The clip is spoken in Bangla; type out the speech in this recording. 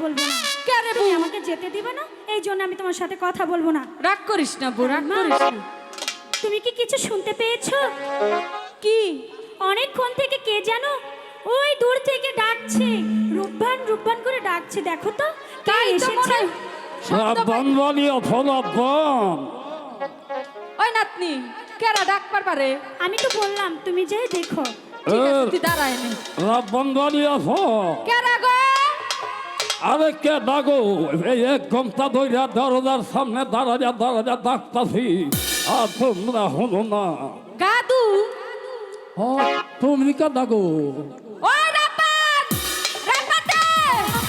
বলবো না। কে রে তুমি বউ? আমাকে যেতে দিবে না, এই জন্য আমি তোমার সাথে কথা বলবো না। রাগ করিস না বউ, রাগ মা, করিস না। তুমি কি কিছু শুনতে পেয়েছো? কি? অনেকক্ষণ থেকে কে জানো ওই দূর থেকে ডাকছে, রূপবান রূপবান করে ডাকছে, দেখো তো কে তাই তো এসেছে। মনে হয়। শব্দ পাই- বনবনিয়া ফলাবন ওই নাতনি, কেরা ডাক পারবারে? আমি তো বললাম তুমি যে দেখো। ঠিক আছে, তুই দাঁড়ায় নে। বনবনিয়া ফ কেরা গো? আরে কে ডাগো এই 1 ঘন্টা ধইরা দরজার সামনে দাঁড়াইয়া ডাকতাছি আর তোমরা হলো না। গাদু। তুমি কে ডাগো?